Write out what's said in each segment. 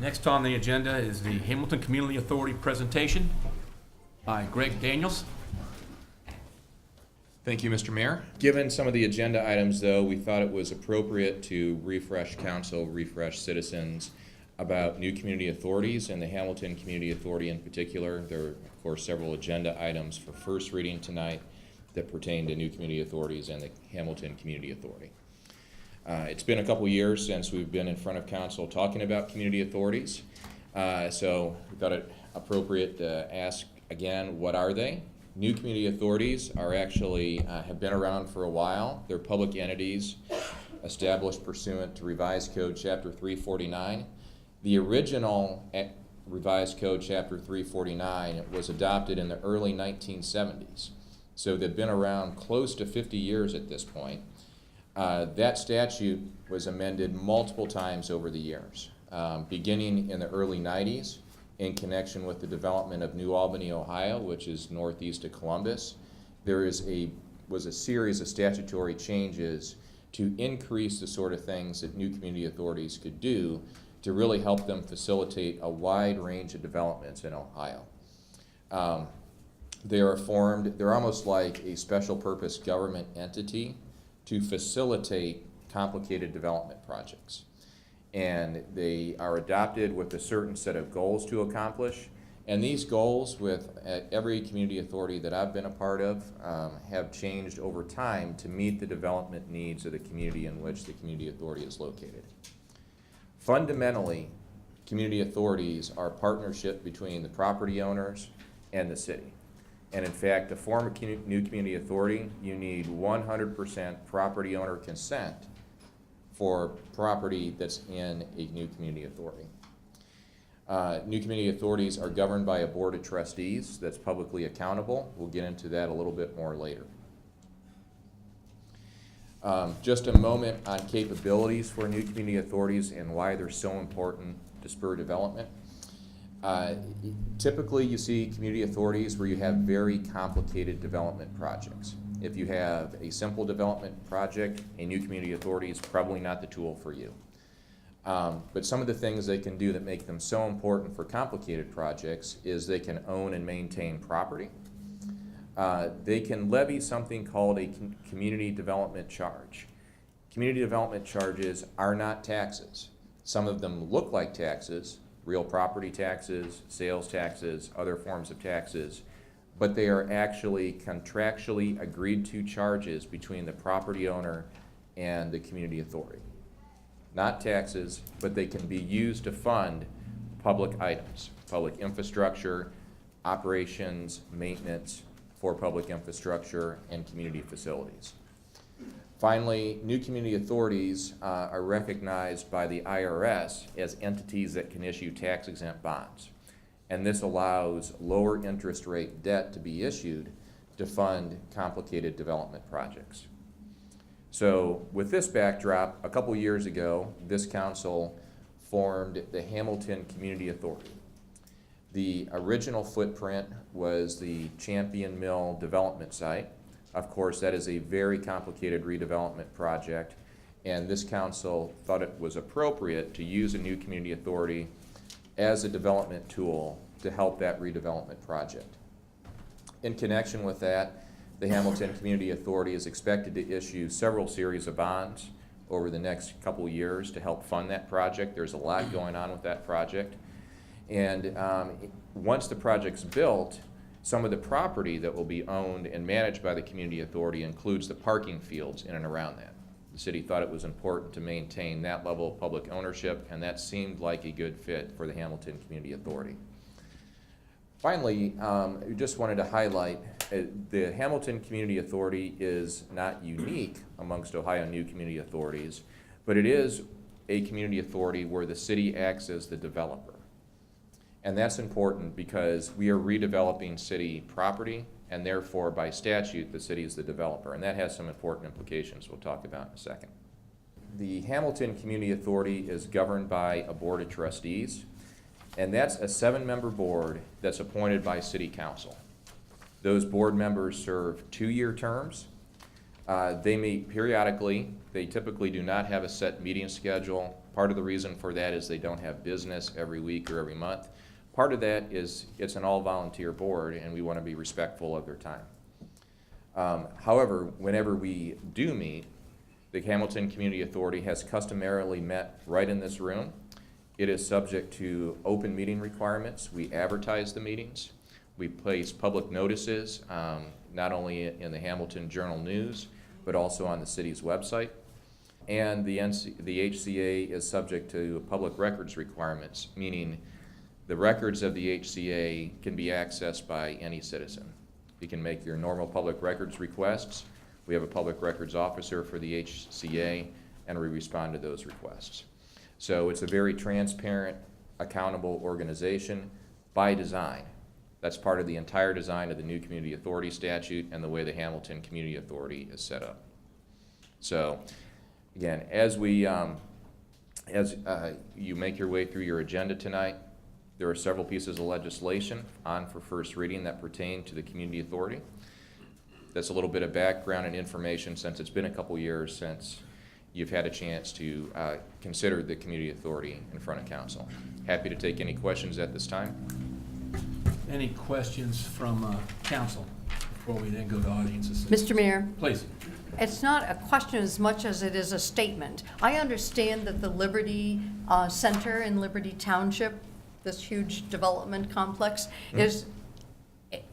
Next on the agenda is the Hamilton Community Authority presentation by Greg Daniels. Thank you, Mr. Mayor. Given some of the agenda items, though, we thought it was appropriate to refresh council, refresh citizens about new community authorities and the Hamilton Community Authority in particular. There are, of course, several agenda items for first reading tonight that pertain to new community authorities and the Hamilton Community Authority. It's been a couple years since we've been in front of council talking about community authorities, so we thought it appropriate to ask again, what are they? New community authorities are actually have been around for a while. They're public entities established pursuant to Revised Code Chapter 349. The original Revised Code Chapter 349 was adopted in the early 1970s, so they've been around close to 50 years at this point. That statute was amended multiple times over the years, beginning in the early 90s in connection with the development of New Albany, Ohio, which is northeast of Columbus. There was a series of statutory changes to increase the sort of things that new community authorities could do to really help them facilitate a wide range of developments in Ohio. They're almost like a special purpose government entity to facilitate complicated development projects. And they are adopted with a certain set of goals to accomplish. And these goals with every community authority that I've been a part of have changed over time to meet the development needs of the community in which the community authority is located. Fundamentally, community authorities are a partnership between the property owners and the city. And in fact, to form a new community authority, you need 100% property owner consent for property that's in a new community authority. New community authorities are governed by a board of trustees that's publicly accountable. We'll get into that a little bit more later. Just a moment on capabilities for new community authorities and why they're so important to spur development. Typically you see community authorities where you have very complicated development projects. If you have a simple development project, a new community authority is probably not the tool for you. But some of the things they can do that make them so important for complicated projects is they can own and maintain property. They can levy something called a community development charge. Community development charges are not taxes. Some of them look like taxes, real property taxes, sales taxes, other forms of taxes, but they are actually contractually agreed to charges between the property owner and the community authority. Not taxes, but they can be used to fund public items, public infrastructure, operations, maintenance for public infrastructure, and community facilities. Finally, new community authorities are recognized by the IRS as entities that can issue tax-exempt bonds. And this allows lower interest rate debt to be issued to fund complicated development projects. So with this backdrop, a couple years ago, this council formed the Hamilton Community Authority. The original footprint was the Champion Mill development site. Of course, that is a very complicated redevelopment project, and this council thought it was appropriate to use a new community authority as a development tool to help that redevelopment project. In connection with that, the Hamilton Community Authority is expected to issue several series of bonds over the next couple years to help fund that project. There's a lot going on with that project. And once the project's built, some of the property that will be owned and managed by the community authority includes the parking fields in and around that. The city thought it was important to maintain that level of public ownership, and that seemed like a good fit for the Hamilton Community Authority. Finally, we just wanted to highlight the Hamilton Community Authority is not unique amongst Ohio new community authorities, but it is a community authority where the city acts as the developer. And that's important because we are redeveloping city property, and therefore by statute the city is the developer, and that has some important implications we'll talk about in a second. The Hamilton Community Authority is governed by a board of trustees, and that's a 7-member board that's appointed by city council. Those board members serve 2-year terms. They meet periodically. They typically do not have a set meeting schedule, Part of the reason for that is they don't have business every week or every month. Part of that is it's an all-volunteer board, and we want to be respectful of their time. However, whenever we do meet, the Hamilton Community Authority has customarily met right in this room. It is subject to open meeting requirements. We advertise the meetings. We place public notices, not only in the Hamilton Journal News, but also on the city's website. And the HCA is subject to public records requirements, meaning the records of the HCA can be accessed by any citizen. You can make your normal public records requests. We have a public records officer for the HCA, and we respond to those requests. So it's a very transparent, accountable organization by design. That's part of the entire design of the new Community Authority statute and the way the Hamilton Community Authority is set up. So, again, as you make your way through your agenda tonight, there are several pieces of legislation on for first reading that pertain to the Community Authority. That's a little bit of background and information, since it's been a couple years since you've had a chance to consider the Community Authority in front of council. Happy to take any questions at this time. Any questions from council before we then go to audiences? Mr. Mayor, Please. it's not a question as much as it is a statement. I understand that the Liberty Center in Liberty Township, this huge development complex, is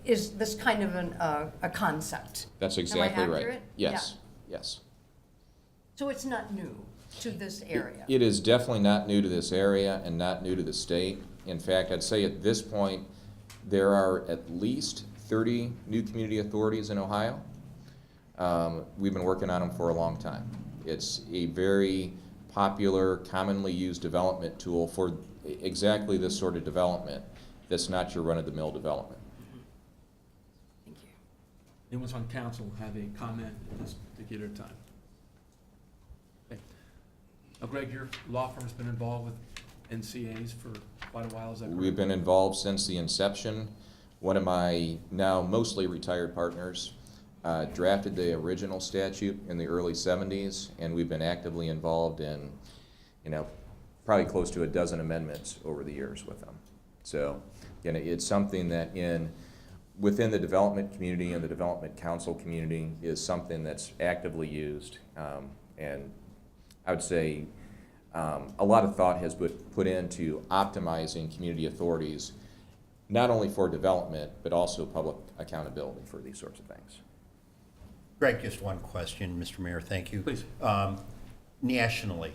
this kind of a concept. That's exactly Am I right. accurate? Yes, yes. So it's not new to this area? It is definitely not new to this area and not new to the state. In fact, I'd say at this point, there are at least 30 new community authorities in Ohio. We've been working on them for a long time. It's a very popular, commonly used development tool for exactly this sort of development that's not your run-of-the-mill development. Thank you. Anyone on council have a comment at this particular time? Okay. Now, Greg, your law firm's been involved with NCAs for quite a while, is that correct? We've been involved since the inception. One of my now mostly retired partners drafted the original statute in the early 70s, and we've been actively involved in, probably close to a dozen amendments over the years with them. So, it's something that within the development community and the development council community is something that's actively used, and I would say a lot of thought has been put into optimizing community authorities, not only for development, but also public accountability for these sorts of things. Greg, just one question, Mr. Mayor, thank you. Please. Nationally,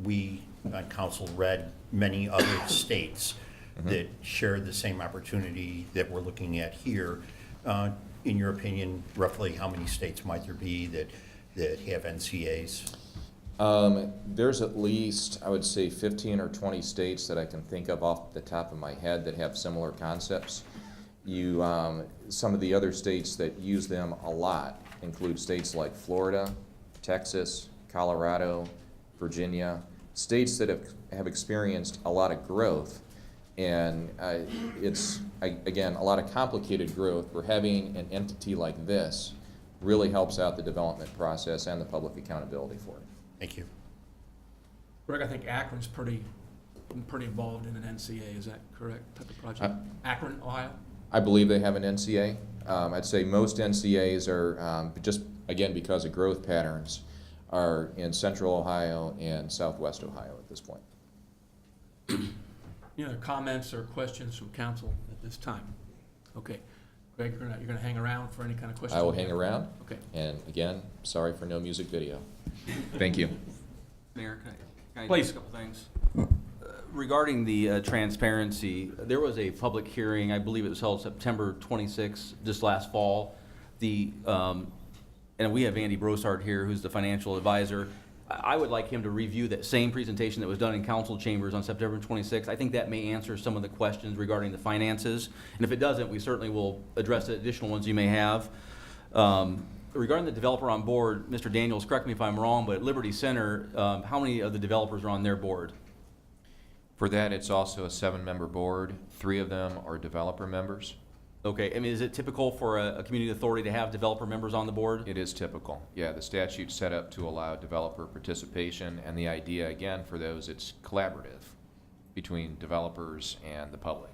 we on council read many other states that share the same opportunity that we're looking at here. In your opinion, roughly how many states might there be that have NCAs? There's at least, I would say, 15 or 20 states that I can think of off the top of my head that have similar concepts. Some of the other states that use them a lot include states like Florida, Texas, Colorado, Virginia, states that have experienced a lot of growth, and it's, again, a lot of complicated growth, where having an entity like this really helps out the development process and the public accountability for it. Thank you. Greg, I think Akron's pretty involved in an NCA, is that correct, type of project? Akron, Ohio? I believe they have an NCA. I'd say most NCAs are, just again because of growth patterns, are in central Ohio and southwest Ohio at this point. Any other comments or questions from council at this time? Okay. Greg, you're gonna hang around for any kind of questions? I will hang around. Okay. And again, sorry for no music video. Thank you. Mayor, can I Please. do a couple things? Regarding the transparency, there was a public hearing, I believe it was held September 26th, just last fall. And we have Andy Brossart here, who's the financial advisor. I would like him to review that same presentation that was done in council chambers on September 26th. I think that may answer some of the questions regarding the finances. And if it doesn't, we certainly will address the additional ones you may have. Regarding the developer on board, Mr. Daniels, correct me if I'm wrong, but at Liberty Center, how many of the developers are on their board? For that, it's also a 7-member board. 3 of them are developer members. Okay, I mean, is it typical for a community authority to have developer members on the board? It is typical. Yeah, the statute's set up to allow developer participation, and the idea, again, for those, it's collaborative between developers and the public.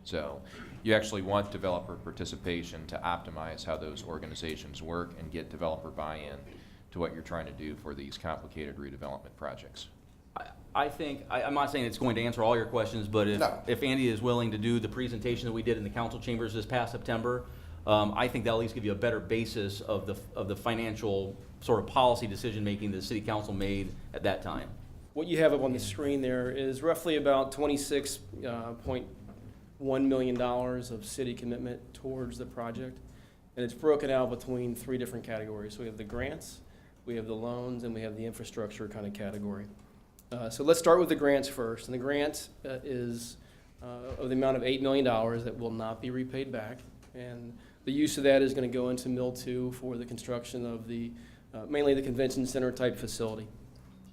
So you actually want developer participation to optimize how those organizations work and get developer buy-in to what you're trying to do for these complicated redevelopment projects. I think, I'm not saying it's going to answer all your questions, but No. if Andy is willing to do the presentation that we did in the council chambers this past September, I think that'll at least give you a better basis of the financial sort of policy decision-making that the city council made at that time. What you have up on the screen there is roughly about $26.1 million of city commitment towards the project. And it's broken out between 3 different categories. So we have the grants, we have the loans, and we have the infrastructure kind of category. So let's start with the grants first. And the grant is of the amount of $8 million that will not be repaid back. And the use of that is going to go into Mill 2 for the construction of the, mainly the convention center type facility.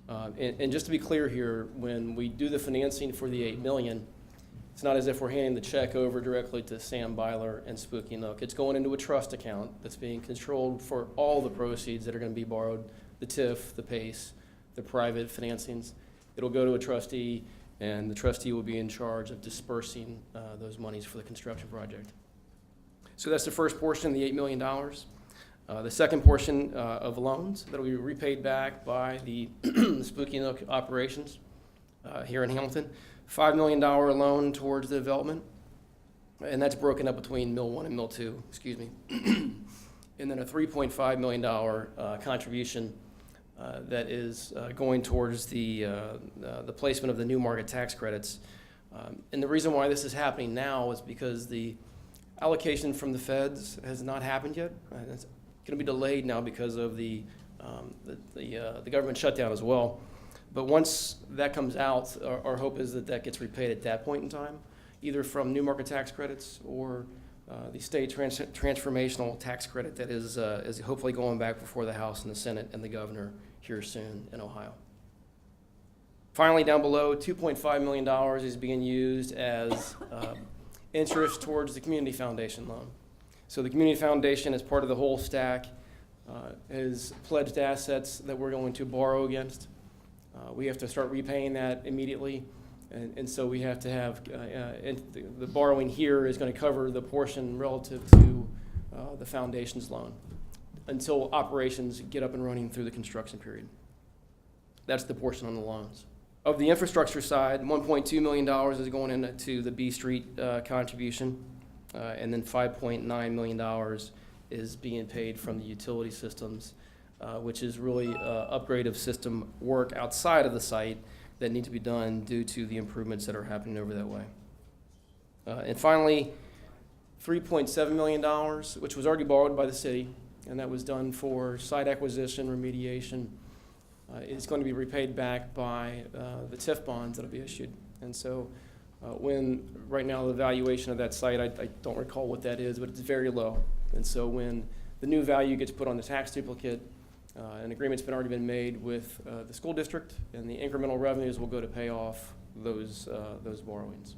And just to be clear here, when we do the financing for the $8 million, it's not as if we're handing the check over directly to Sam Byler and Spooky Nook. It's going into a trust account that's being controlled for all the proceeds that are going to be borrowed, the TIF, the PACE, the private financings. It'll go to a trustee, and the trustee will be in charge of dispersing those monies for the construction project. So that's the first portion, the $8 million. The second portion of loans that will be repaid back by the Spooky Nook operations here in Hamilton. $5 million loan towards the development, and that's broken up between Mill 1 and Mill 2, excuse me. And then a $3.5 million contribution that is going towards the placement of the new market tax credits. And the reason why this is happening now is because the allocation from the feds has not happened yet. It's going to be delayed now because of the government shutdown as well. But once that comes out, our hope is that that gets repaid at that point in time, either from new market tax credits or the state transformational tax credit that is hopefully going back before the House and the Senate and the governor here soon in Ohio. Finally, down below, $2.5 million is being used as interest towards the Community Foundation loan. So the Community Foundation, as part of the whole stack, has pledged assets that we're going to borrow against. We have to start repaying that immediately, and so we have to have, the borrowing here is going to cover the portion relative to the foundation's loan until operations get up and running through the construction period. That's the portion on the loans. Of the infrastructure side, $1.2 million is going into the B Street contribution, and then $5.9 million is being paid from the utility systems, which is really upgrade of system work outside of the site that need to be done due to the improvements that are happening over that way. And finally, $3.7 million, which was already borrowed by the city, and that was done for site acquisition, remediation, is going to be repaid back by the TIF bonds that will be issued. And so right now the valuation of that site, I don't recall what that is, but it's very low. And so when the new value gets put on the tax duplicate, an agreement's already been made with the school district, and the incremental revenues will go to pay off those borrowings.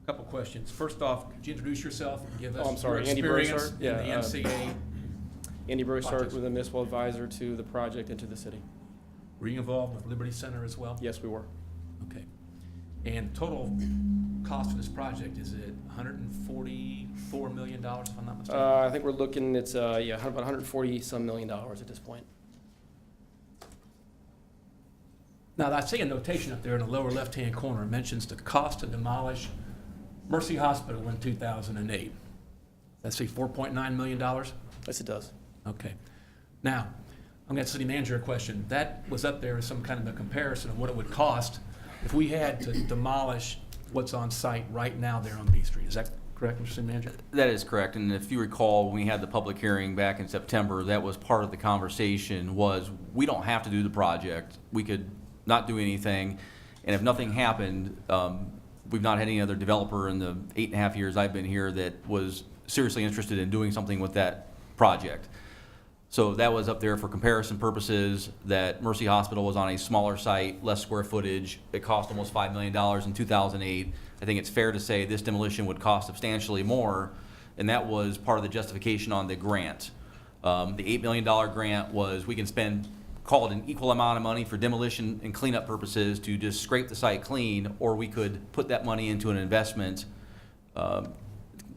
Couple questions. First off, could you introduce yourself and give us I'm sorry, your Andy experience Brossart. in Yeah, the NCA? Andy Brossart Projects. was a municipal advisor to the project and to the city. Were you involved with Liberty Center as well? Yes, we were. Okay. And total cost of this project, is it $144 million, if I'm not mistaken? I think we're looking, it's about 140 some million dollars at this point. Now, I see a notation up there in the lower left-hand corner. It mentions the cost to demolish Mercy Hospital in 2008. That's $4.9 million? Yes, it does. Okay. Now, I'm going to ask the city manager a question. That was up there as some kind of a comparison of what it would cost if we had to demolish what's on site right now there on B Street. Is that correct, Mr. City Manager? That is correct, and if you recall, when we had the public hearing back in September, that was part of the conversation, was we don't have to do the project. We could not do anything, and if nothing happened, we've not had any other developer in the 8.5 years I've been here that was seriously interested in doing something with that project. So that was up there for comparison purposes, that Mercy Hospital was on a smaller site, less square footage. It cost almost $5 million in 2008. I think it's fair to say this demolition would cost substantially more, and that was part of the justification on the grant. The $8 million grant was, we can spend, call it an equal amount of money for demolition and cleanup purposes to just scrape the site clean, or we could put that money into an investment to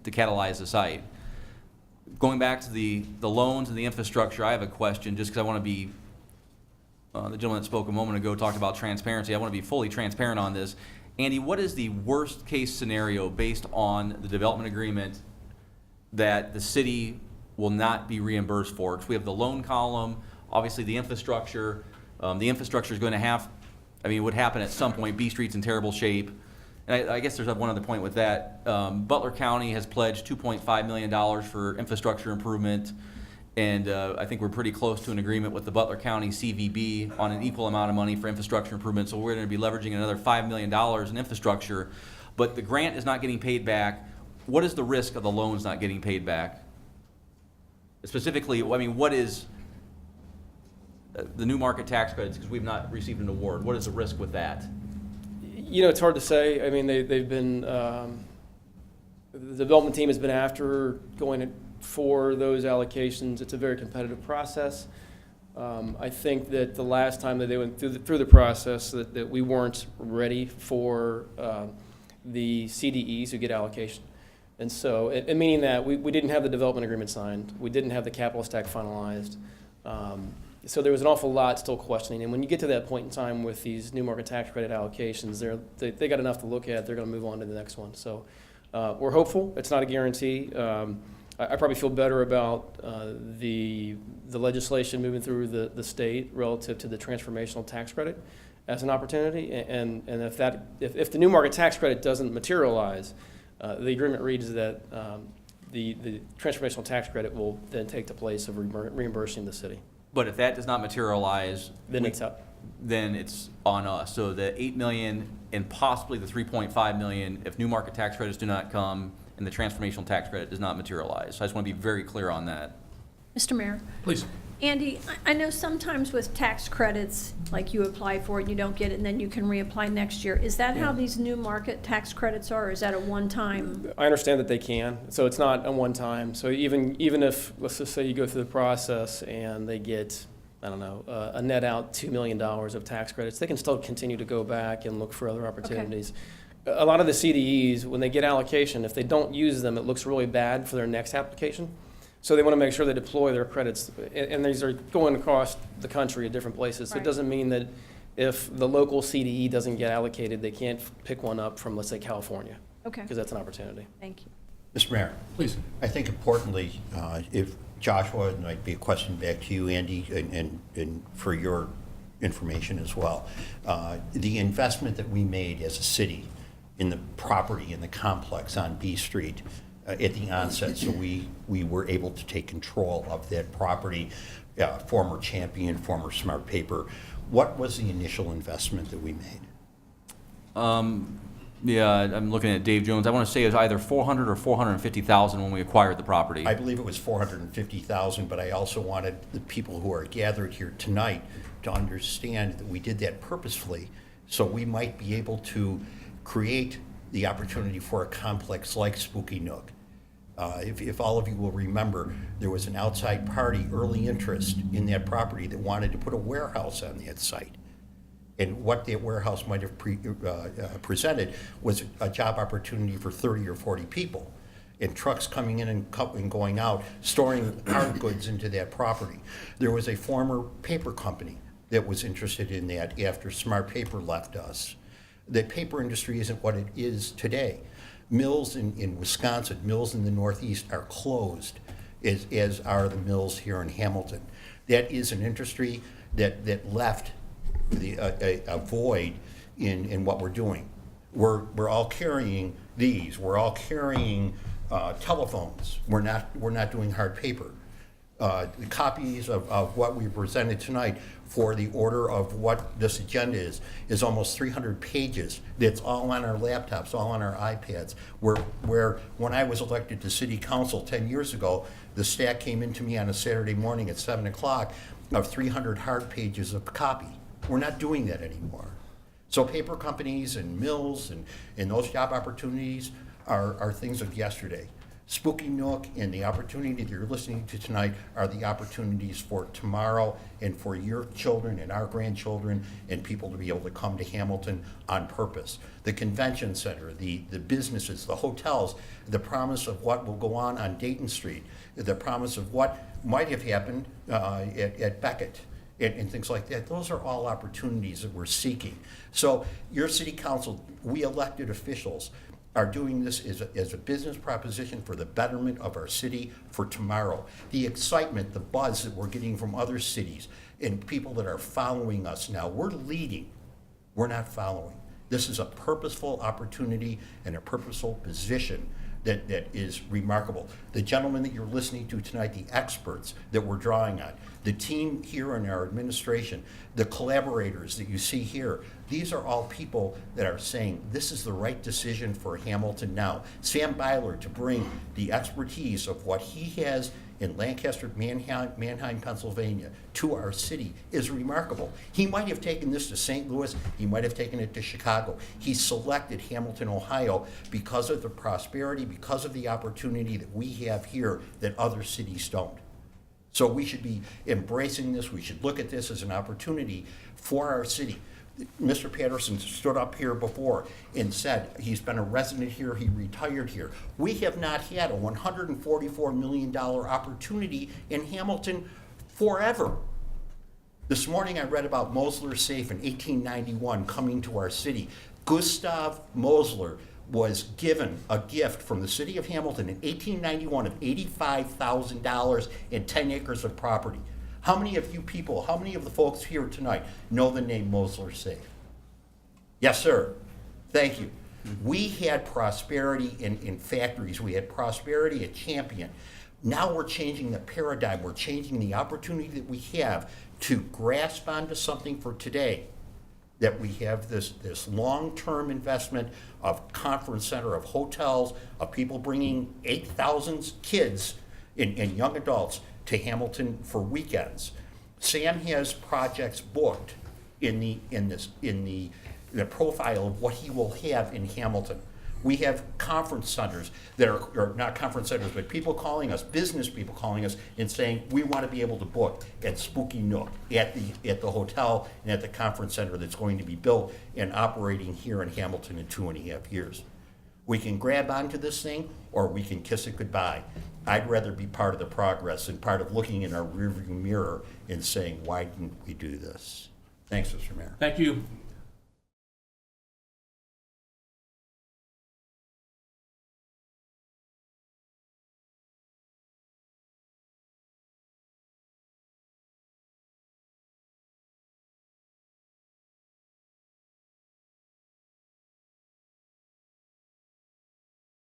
catalyze the site. Going back to the loans and the infrastructure, I have a question, just because I want to be, the gentleman that spoke a moment ago talked about transparency. I want to be fully transparent on this. Andy, what is the worst case scenario based on the development agreement that the city will not be reimbursed for? So we have the loan column, obviously the infrastructure. The infrastructure is going to have, I mean, it would happen at some point. B Street's in terrible shape. And I guess there's one other point with that. Butler County has pledged $2.5 million for infrastructure improvement, and I think we're pretty close to an agreement with the Butler County CVB on an equal amount of money for infrastructure improvement, so we're going to be leveraging another $5 million in infrastructure, but the grant is not getting paid back. What is the risk of the loans not getting paid back? Specifically, I mean, what is the new market tax credits, because we've not received an award, what is the risk with that? You know, it's hard to say. I mean, they've been, the development team has been after going for those allocations. It's a very competitive process. I think that the last time that they went through the process, that we weren't ready for the CDEs who get allocation. And so, and meaning that we didn't have the development agreement signed. We didn't have the capital stack finalized. So there was an awful lot still questioning. And when you get to that point in time with these new market tax credit allocations, they got enough to look at. They're going to move on to the next one. So we're hopeful. It's not a guarantee. I probably feel better about the legislation moving through the state relative to the transformational tax credit as an opportunity. And if the new market tax credit doesn't materialize, the agreement reads that the transformational tax credit will then take the place of reimbursing the city. But if that does not materialize, Then it's up. then it's on us. So the $8 million and possibly the $3.5 million, if new market tax credits do not come and the transformational tax credit does not materialize. So I just want to be very clear on that. Mr. Mayor. Please. Andy, I know sometimes with tax credits, like you apply for it and you don't get it, and then you can reapply next year. Is that how these new market tax credits are, or is that a one-time? I understand that they can, so it's not a one-time. So even if, let's just say you go through the process and they get, I don't know, a net out $2 million of tax credits, they can still continue to go back and look for other opportunities. A lot of the CDEs, when they get allocation, if they don't use them, it looks really bad for their next application. So they want to make sure they deploy their credits, and these are going across the country at different places. So it doesn't mean that if the local CDE doesn't get allocated, they can't pick one up from, let's say, California. Okay, Because that's an opportunity. thank you. Mr. Mayor, Please. I think importantly, if Joshua, and might be a question back to you, Andy, and for your information as well, the investment that we made as a city in the property in the complex on B Street at the onset, so we were able to take control of that property, former Champion, former Smart Paper. What was the initial investment that we made? Yeah, I'm looking at Dave Jones. I want to say it was either $400,000 or $450,000 when we acquired the property. I believe it was $450,000, but I also wanted the people who are gathered here tonight to understand that we did that purposefully, so we might be able to create the opportunity for a complex like Spooky Nook. If all of you will remember, there was an outside party, early interest in that property that wanted to put a warehouse on that site. And what that warehouse might have presented was a job opportunity for 30 or 40 people. And trucks coming in and going out, storing hard goods into that property. There was a former paper company that was interested in that after Smart Paper left us. The paper industry isn't what it is today. Mills in Wisconsin, mills in the Northeast are closed, as are the mills here in Hamilton. That is an industry that left a void in what we're doing. We're all carrying these. We're all carrying telephones. We're not doing hard paper. The copies of what we presented tonight for the order of what this agenda is almost 300 pages. It's all on our laptops, all on our iPads, where when I was elected to city council 10 years ago, the stack came into me on a Saturday morning at 7 o'clock of 300 hard pages of copy. We're not doing that anymore. So paper companies and mills and those job opportunities are things of yesterday. Spooky Nook and the opportunity that you're listening to tonight are the opportunities for tomorrow and for your children and our grandchildren and people to be able to come to Hamilton on purpose. The convention center, the businesses, the hotels, the promise of what will go on Dayton Street, the promise of what might have happened at Beckett. And things like that. Those are all opportunities that we're seeking. So your city council, we elected officials, are doing this as a business proposition for the betterment of our city for tomorrow. The excitement, the buzz that we're getting from other cities and people that are following us now, we're leading, we're not following. This is a purposeful opportunity and a purposeful position that is remarkable. The gentleman that you're listening to tonight, the experts that we're drawing on, the team here in our administration, the collaborators that you see here, these are all people that are saying this is the right decision for Hamilton now. Sam Byler to bring the expertise of what he has in Lancaster, Manheim, Pennsylvania, to our city is remarkable. He might have taken this to St. Louis, he might have taken it to Chicago. He selected Hamilton, Ohio because of the prosperity, because of the opportunity that we have here that other cities don't. So we should be embracing this, we should look at this as an opportunity for our city. Mr. Patterson stood up here before and said he's been a resident here, he retired here. We have not had a $144 million opportunity in Hamilton forever. This morning I read about Mosler Safe in 1891 coming to our city. Gustav Mosler was given a gift from the city of Hamilton in 1891 of $85,000 and 10 acres of property. How many of you people, how many of the folks here tonight know the name Mosler Safe? Yes, sir. Thank you. We had prosperity in factories. We had prosperity at Champion. Now we're changing the paradigm. We're changing the opportunity that we have to grasp onto something for today, that we have this long-term investment of conference center, of hotels, of people bringing 8,000 kids and young adults to Hamilton for weekends. Sam has projects booked in the profile of what he will have in Hamilton. We have conference centers that are, or not conference centers, but people calling us, business people calling us and saying, we want to be able to book at Spooky Nook, at the hotel and at the conference center that's going to be built and operating here in Hamilton in 2.5 years. We can grab onto this thing or we can kiss it goodbye. I'd rather be part of the progress and part of looking in our rearview mirror and saying, why didn't we do this? Thanks, Mr. Mayor. Thank you.